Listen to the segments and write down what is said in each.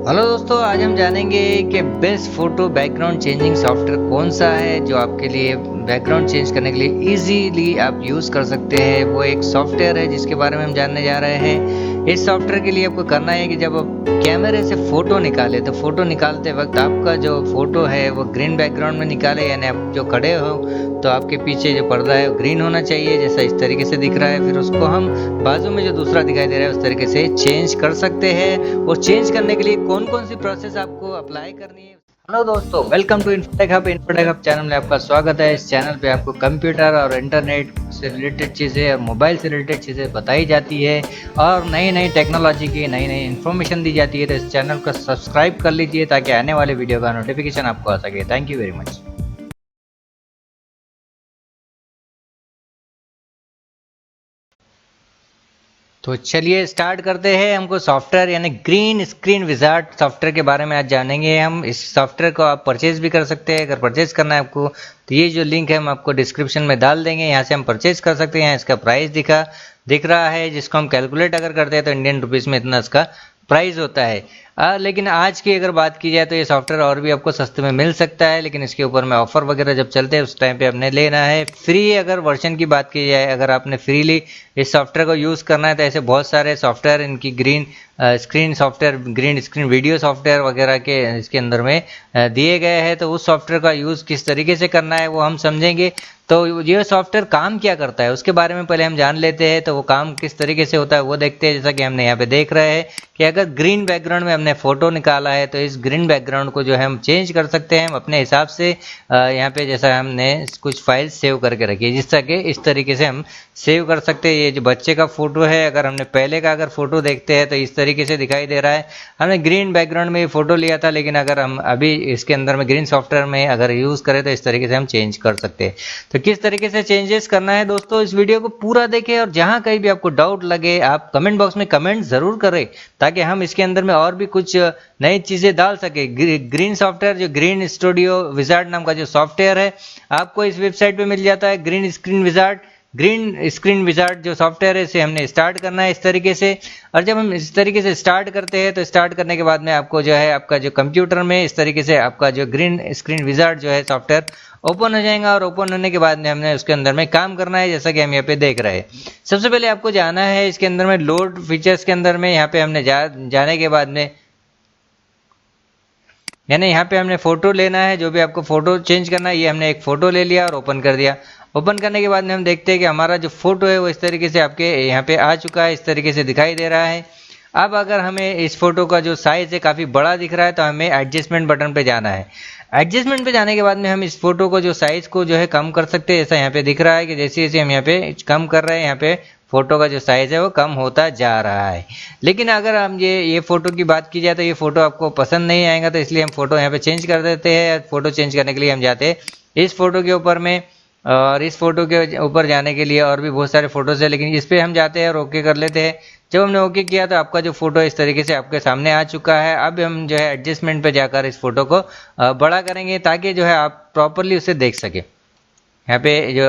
Hello दोस्तों, आज हम जानेंगे कि best photo background changing software कौन सा है जो आपके लिए बैकग्राउंड चेंज करने के लिए इजीली आप यूज़ कर सकते हैं। वो एक सॉफ्टवेयर है जिसके बारे में हम जानने जा रहे हैं। इस सॉफ्टवेयर के लिए आपको करना है कि जब आप कैमरे से फ़ोटो निकाले तो फ़ोटो निकालते वक्त आपका जो फ़ोटो है वो ग्रीन बैकग्राउंड में निकाले, यानी आप जो खड़े हो तो आपके पीछे जो पर्दा है वो ग्रीन होना चाहिए, जैसा इस तरीके से दिख रहा है। फिर उसको हम बाजू में जो दूसरा दिखाई दे रहा है उस तरीके से चेंज कर सकते हैं। और चेंज करने के लिए कौन कौन सी प्रोसेस आपको अप्लाई करनी है। हेलो दोस्तों, welcome to infotech hub. Infotech hub channel में आपका स्वागत है। इस चैनल पे आपको कंप्यूटर और इंटरनेट से रिलेटेड चीज़ें और मोबाइल से रिलेटेड चीज़ें बताई जाती है और नई नई टेक्नोलॉजी की नई नई इन्फॉर्मेशन दी जाती है। तो इस चैनल को सब्सक्राइब कर लीजिए ताकि आने वाले वीडियो का नोटिफिकेशन आपको आ सके। Thank you very much. तो चलिए स्टार्ट करते हैं। हमको सॉफ्टवेयर यानी ग्रीन स्क्रीन विजार्ड सॉफ्टवेयर के बारे में आज जानेंगे हम। इस सॉफ्टवेयर को आप परचेज भी कर सकते हैं। अगर परचेज करना है आपको तो ये जो लिंक है हम आपको डिस्क्रिप्शन में डाल देंगे, यहाँ से हम परचेज कर सकते हैं। यहाँ इसका प्राइस दिख रहा है, जिसको हम कैलकुलेट अगर करते हैं तो इंडियन रुपीज़ में इतना इसका प्राइस होता है। लेकिन आज की अगर बात की जाए तो ये सॉफ्टवेयर और भी आपको सस्ते में मिल सकता है, लेकिन इसके ऊपर में ऑफर वगैरह जब चलते हैं उस टाइम पे आपने लेना है। फ्री अगर वर्जन की बात की जाए, अगर आपने फ्रीली इस सॉफ्टवेयर को यूज़ करना है तो ऐसे बहुत सारे सॉफ्टवेयर इनकी green screen software, green screen video software वगैरह के इसके अंदर में दिए गए हैं। तो उस सॉफ्टवेयर का यूज़ किस तरीके से करना है वो हम समझेंगे। तो ये सॉफ्टवेयर काम क्या करता है उसके बारे में पहले हम जान लेते हैं। तो वो काम किस तरीके से होता है वो देखते हैं। जैसा कि हमने यहाँ पे देख रहे हैं कि अगर ग्रीन बैकग्राउंड में हमने फ़ोटो निकाला है तो इस ग्रीन बैकग्राउंड को जो है हम चेंज कर सकते हैं हम अपने हिसाब से। यहाँ पे जैसा हमने कुछ फाइल सेव करके रखी है, जिस तरह के इस तरीके से हम सेव कर सकते हैं। ये जो बच्चे का फ़ोटो है, अगर हमने पहले का अगर फ़ोटो देखते हैं तो इस तरीके से दिखाई दे रहा है। हमने ग्रीन बैकग्राउंड में ये फ़ोटो लिया था, लेकिन अगर हम अभी इसके अंदर में ग्रीन सॉफ्टवेयर में अगर यूज़ करें तो इस तरीके से हम चेंज कर सकते हैं। तो किस तरीके से चेंजेस करना है दोस्तों, इस वीडियो को पूरा देखें और जहाँ कहीं भी आपको डाउट लगे आप कमेंट बॉक्स में कमेंट ज़रूर करें, ताकि हम इसके अंदर में और भी कुछ नई चीज़ें डाल सके। ग्रीन सॉफ्टवेयर जो ग्रीन स्टूडियो विजार्ड नाम का जो सॉफ्टवेयर है आपको इस वेबसाइट पे मिल जाता है। ग्रीन स्क्रीन विजार्ड जो सॉफ्टवेयर है इसे हमने स्टार्ट करना है इस तरीके से। और जब हम इस तरीके से स्टार्ट करते हैं तो स्टार्ट करने के बाद में आपको जो है आपका जो कंप्यूटर में इस तरीके से आपका जो ग्रीन स्क्रीन विजार्ड जो है सॉफ्टवेयर ओपन हो जाएगा। और ओपन होने के बाद में हमने उसके अंदर में काम करना है, जैसा कि हम यहाँ पे देख रहे हैं। सबसे पहले आपको जाना है इसके अंदर में लोड फीचर्स के अंदर में। यहाँ पे हमने जाने के बाद में यानी यहाँ पे हमने फ़ोटो लेना है, जो भी आपको फ़ोटो चेंज करना है। ये हमने एक फ़ोटो ले लिया और ओपन कर दिया। ओपन करने के बाद में हम देखते हैं कि हमारा जो फ़ोटो है वो इस तरीके से आपके यहाँ पे आ चुका है, इस तरीके से दिखाई दे रहा है। अब अगर हमें इस फ़ोटो का जो साइज़ है काफ़ी बड़ा दिख रहा है तो हमें एडजस्टमेंट बटन पे जाना है। एडजस्टमेंट पे जाने के बाद में हम इस फोटो को जो साइज़ को जो है कम कर सकते हैं। ऐसा यहाँ पे दिख रहा है कि जैसे जैसे हम यहाँ पे कम कर रहे हैं, यहाँ पे फोटो का जो साइज़ है वो कम होता जा रहा है। लेकिन अगर हम ये फ़ोटो की बात की जाए तो ये फ़ोटो आपको पसंद नहीं आएगा, तो इसलिए हम फ़ोटो यहाँ पे चेंज कर देते हैं। फ़ोटो चेंज करने के लिए हम जाते हैं इस फ़ोटो के ऊपर में, और इस फोटो के ऊपर जाने के लिए और भी बहुत सारे फ़ोटोज़ है, लेकिन इस पर हम जाते हैं और ओके कर लेते हैं। जब हमने ओके किया तो आपका जो फ़ोटो इस तरीके से आपके सामने आ चुका है। अब हम जो है एडजस्टमेंट पे जाकर इस फ़ोटो को बड़ा करेंगे, ताकि जो है आप प्रॉपरली उसे देख सकें। यहाँ पे जो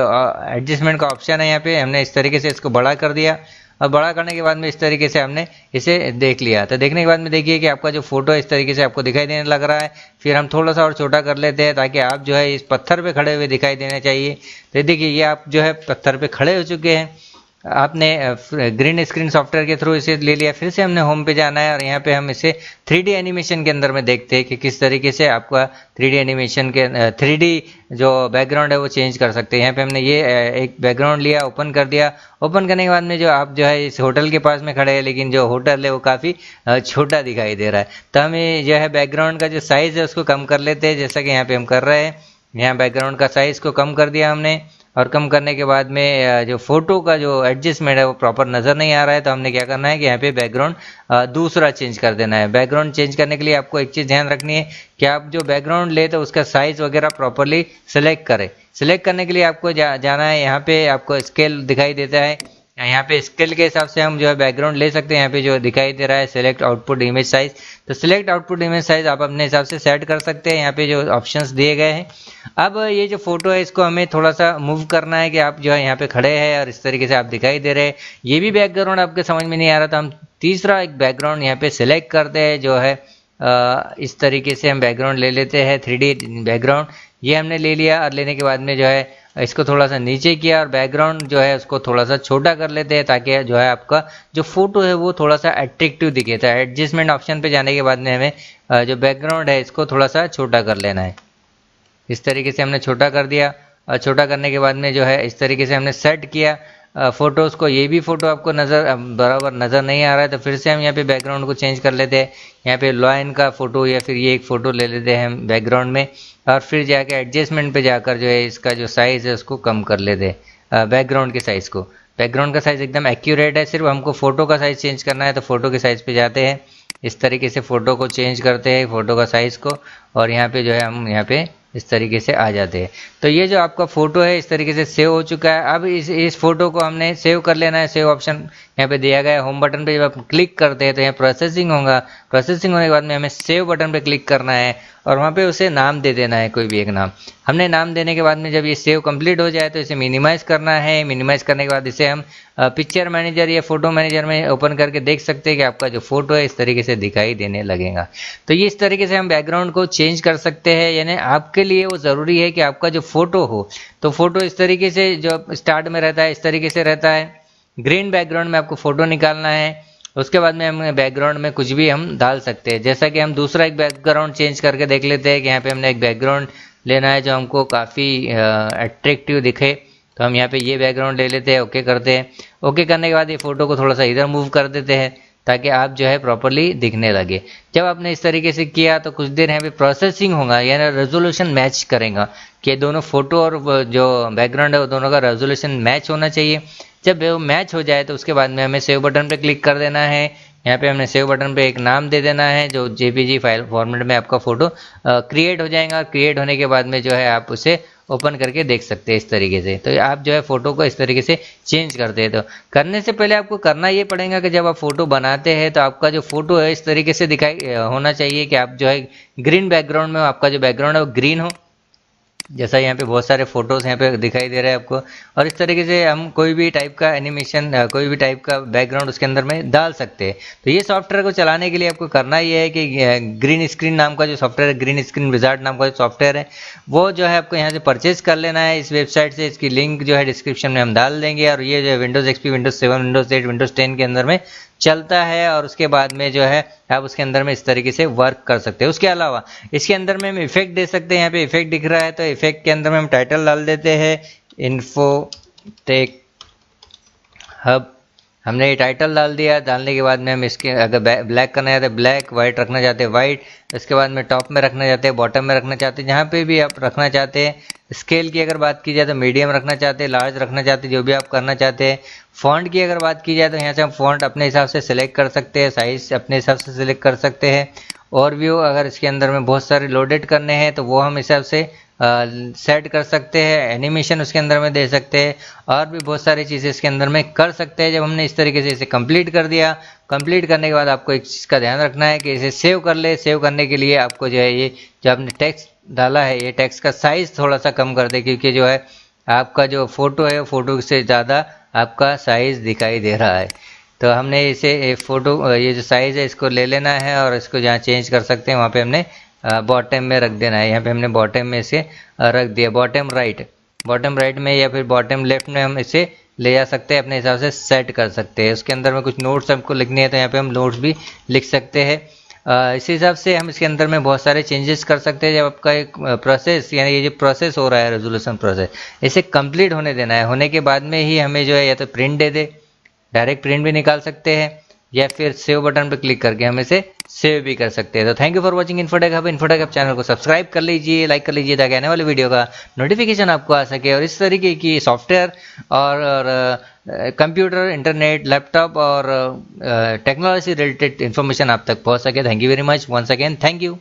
एडजस्टमेंट का ऑप्शन है, यहाँ पे हमने इस तरीके से इसको बड़ा कर दिया। और बड़ा करने के बाद में इस तरीके से हमने इसे देख लिया। तो देखने के बाद में देखिए कि आपका जो फोटो इस तरीके से आपको दिखाई देने लग रहा है। फिर हम थोड़ा सा और छोटा कर लेते हैं ताकि आप जो है इस पत्थर पे खड़े हुए दिखाई देने चाहिए। तो देखिए ये आप जो है पत्थर पे खड़े हो चुके हैं। आपने ग्रीन स्क्रीन सॉफ्टवेयर के थ्रू इसे ले लिया। फिर से हमने होम पे जाना है और यहाँ पे हम इसे 3D एनिमेशन के अंदर में देखते हैं कि किस तरीके से आपका 3D एनिमेशन के 3D जो बैकग्राउंड है वो चेंज कर सकते हैं। यहाँ पे हमने ये एक बैकग्राउंड लिया, ओपन कर दिया। ओपन करने के बाद में जो आप जो है इस होटल के पास में खड़े हैं, लेकिन जो होटल है वो काफ़ी छोटा दिखाई दे रहा है। तो हमें जो है बैकग्राउंड का जो साइज़ है उसको कम कर लेते हैं, जैसा कि यहाँ पे हम कर रहे हैं। यहाँ बैकग्राउंड का साइज़ को कम कर दिया हमने, और कम करने के बाद में जो फोटो का जो एडजस्टमेंट है वो प्रॉपर नज़र नहीं आ रहा है। तो हमने क्या करना है कि यहाँ पे बैकग्राउंड दूसरा चेंज कर देना है। बैकग्राउंड चेंज करने के लिए आपको एक चीज़ ध्यान रखनी है कि आप जो बैकग्राउंड ले तो उसका साइज़ वगैरह प्रॉपरली सेलेक्ट करें। सेलेक्ट करने के लिए आपको जाना है, यहाँ पे आपको स्केल दिखाई देता है। यहाँ पे स्केल के हिसाब से हम जो है बैकग्राउंड ले सकते हैं। यहाँ पे जो दिखाई दे रहा है सेलेक्ट आउटपुट इमेज साइज, तो सिलेक्ट आउटपुट इमेज साइज आप अपने हिसाब से सेट कर सकते हैं। यहाँ पे जो ऑप्शंस दिए गए हैं। अब ये जो फोटो है इसको हमें थोड़ा सा मूव करना है कि आप जो है यहाँ पे खड़े हैं और इस तरीके से आप दिखाई दे रहे हैं। ये भी बैकग्राउंड आपके समझ में नहीं आ रहा, तो हम तीसरा एक बैकग्राउंड यहाँ पे सिलेक्ट करते हैं, जो है इस तरीके से हम बैकग्राउंड ले लेते हैं, 3D बैकग्राउंड ये हमने ले लिया। और लेने के बाद में जो है इसको थोड़ा सा नीचे किया और बैकग्राउंड जो है उसको थोड़ा सा छोटा कर लेते हैं, ताकि जो है आपका जो फोटो है वो थोड़ा सा अट्रैक्टिव दिखे। तो एडजस्टमेंट ऑप्शन पे जाने के बाद में हमें जो बैकग्राउंड है इसको थोड़ा सा छोटा कर लेना है। इस तरीके से हमने छोटा कर दिया और छोटा करने के बाद में जो है इस तरीके से हमने सेट किया फ़ोटोज़ को। ये भी फ़ोटो आपको बराबर नज़र नहीं आ रहा है, तो फिर से हम यहाँ पे बैकग्राउंड को चेंज कर लेते हैं। यहाँ पे लॉयन का फ़ोटो या फिर ये एक फ़ोटो ले लेते हैं हम बैकग्राउंड में, और फिर जाके एडजस्टमेंट पे जाकर जो है इसका जो साइज़ है उसको कम कर लेते हैं, बैकग्राउंड के साइज़ को। बैकग्राउंड का साइज़ एकदम एक्यूरेट है, सिर्फ हमको फ़ोटो का साइज़ चेंज करना है, तो फ़ोटो के साइज़ पे जाते हैं। इस तरीके से फ़ोटो को चेंज करते हैं, फ़ोटो का साइज़ को, और यहाँ पे जो है हम यहाँ पे इस तरीके से आ जाते हैं। तो ये जो आपका फ़ोटो है इस तरीके से सेव हो चुका है। अब इस फ़ोटो को हमने सेव कर लेना है। सेव ऑप्शन यहाँ पे दिया गया है। होम बटन पे जब आप क्लिक करते हैं तो यहाँ प्रोसेसिंग होगा। प्रोसेसिंग होने के बाद में हमें सेव बटन पे क्लिक करना है और वहाँ पे उसे नाम दे देना है, कोई भी एक नाम। हमने नाम देने के बाद में जब ये सेव कंप्लीट हो जाए तो इसे मिनिमाइज़ करना है। मिनिमाइज़ करने के बाद इसे हम पिक्चर मैनेजर या फ़ोटो मैनेजर में ओपन करके देख सकते हैं कि आपका जो फ़ोटो है इस तरीके से दिखाई देने लगेगा। तो ये इस तरीके से हम बैकग्राउंड को चेंज कर सकते हैं। यानी आपके लिए वो ज़रूरी है कि आपका जो फ़ोटो हो, तो फ़ोटो इस तरीके से जो स्टार्ट में रहता है इस तरीके से रहता है। ग्रीन बैकग्राउंड में आपको फ़ोटो निकालना है। उसके बाद में हम बैकग्राउंड में कुछ भी हम डाल सकते हैं। जैसा कि हम दूसरा एक बैकग्राउंड चेंज करके देख लेते हैं कि यहाँ पे हमने एक बैकग्राउंड लेना है जो हमको काफ़ी अट्रैक्टिव दिखे। तो हम यहाँ पे ये बैकग्राउंड ले लेते हैं, ओके करते हैं। ओके करने के बाद ये फ़ोटो को थोड़ा सा इधर मूव कर देते हैं ताकि आप जो है प्रॉपरली दिखने लगे। जब आपने इस तरीके से किया तो कुछ देर यहाँ पे प्रोसेसिंग होगा, यानी रेजोल्यूशन मैच करेगा कि दोनों फ़ोटो और जो बैकग्राउंड है वो दोनों का रेजोल्यूशन मैच होना चाहिए। जब वो मैच हो जाए तो उसके बाद में हमें सेव बटन पे क्लिक कर देना है। यहाँ पे हमने सेव बटन पे एक नाम दे देना है, जो जेपीजी फाइल फॉर्मेट में आपका फ़ोटो क्रिएट हो जाएगा। और क्रिएट होने के बाद में जो है आप उसे ओपन करके देख सकते हैं इस तरीके से। तो आप जो है फ़ोटो को इस तरीके से चेंज करते हैं। तो करने से पहले आपको करना ये पड़ेगा कि जब आप फ़ोटो बनाते हैं तो आपका जो फ़ोटो है इस तरीके से दिखाई होना चाहिए कि आप जो है ग्रीन बैकग्राउंड में हो, आपका जो बैकग्राउंड है वो ग्रीन हो। जैसा यहाँ पे बहुत सारे फोटोज़ यहाँ पे दिखाई दे रहे हैं आपको। और इस तरीके से हम कोई भी टाइप का एनिमेशन, कोई भी टाइप का बैकग्राउंड उसके अंदर में डाल सकते हैं। तो ये सॉफ्टवेयर को चलाने के लिए आपको करना ये है कि ग्रीन स्क्रीन नाम का जो सॉफ्टवेयर है, ग्रीन स्क्रीन विजार्ड नाम का जो सॉफ्टवेयर है, वो जो है आपको यहाँ से परचेज कर लेना है इस वेबसाइट से। इसकी लिंक जो है डिस्क्रिप्शन में हम डाल देंगे। और ये जो है Windows XP, Windows 7, Windows 8, Windows 10 के अंदर में चलता है। और उसके बाद में जो है आप उसके अंदर में इस तरीके से वर्क कर सकते हैं। उसके अलावा इसके अंदर में हम इफेक्ट दे सकते हैं। यहाँ पे इफेक्ट दिख रहा है तो इफेक्ट के अंदर में हम टाइटल डाल देते हैं, इन्फोटेक हब। हमने ये टाइटल डाल दिया। डालने के बाद में हम इसके अगर ब्लैक करना चाहते हैं ब्लैक, वाइट रखना चाहते हैं वाइट, इसके बाद में टॉप में रखना चाहते हैं, बॉटम में रखना चाहते हैं, जहाँ पे भी आप रखना चाहते हैं। स्केल की अगर बात की जाए तो मीडियम रखना चाहते हैं, लार्ज रखना चाहते हैं, जो भी आप करना चाहते हैं। फ़ॉन्ट की अगर बात की जाए तो यहाँ से हम फ़ॉन्ट अपने हिसाब से सिलेक्ट कर सकते हैं, साइज़ अपने हिसाब से सिलेक्ट कर सकते हैं। और व्यू अगर इसके अंदर में बहुत सारे लोडेड करने हैं तो वो हम हिसाब से सेट कर सकते हैं। एनिमेशन उसके अंदर में दे सकते हैं और भी बहुत सारी चीज़ें इसके अंदर में कर सकते हैं। जब हमने इस तरीके से इसे कंप्लीट कर दिया, कंप्लीट करने के बाद आपको एक चीज़ का ध्यान रखना है कि इसे सेव कर ले। सेव करने के लिए आपको जो है ये जो आपने टेक्स्ट डाला है ये टेक्स्ट का साइज़ थोड़ा सा कम कर दे, क्योंकि जो है आपका जो फ़ोटो है फ़ोटो से ज़्यादा आपका साइज़ दिखाई दे रहा है। तो हमने इसे फ़ोटो ये जो साइज़ है इसको ले लेना है और इसको जहाँ चेंज कर सकते हैं वहाँ पे हमने बॉटम में रख देना है। यहाँ पे हमने बॉटम में इसे रख दिया, बॉटम राइट में या फिर बॉटम लेफ्ट में हम इसे ले जा सकते हैं, अपने हिसाब से सेट कर सकते हैं। उसके अंदर में कुछ नोट्स हमको लिखने हैं तो यहाँ पे हम नोट्स भी लिख सकते हैं। इस हिसाब से हम इसके अंदर में बहुत सारे चेंजेस कर सकते हैं। जब आपका एक प्रोसेस, यानी ये जो प्रोसेस हो रहा है रेजोल्यूशन प्रोसेस, इसे कंप्लीट होने देना है। होने के बाद में ही हमें जो है या तो प्रिंट दे दे, डायरेक्ट प्रिंट भी निकाल सकते हैं, या फिर सेव बटन पर क्लिक करके हम इसे सेव भी कर सकते हैं। तो thank you for watching infotech hub. Infotech hub channel को सब्सक्राइब कर लीजिए, लाइक कर लीजिए, ताकि आने वाले वीडियो का नोटिफिकेशन आपको आ सके और इस तरीके की सॉफ्टवेयर और कंप्यूटर, इंटरनेट, लैपटॉप और टेक्नोलॉजी रिलेटेड इन्फॉर्मेशन आप तक पहुंच सके। Thank you very much once again, thank you.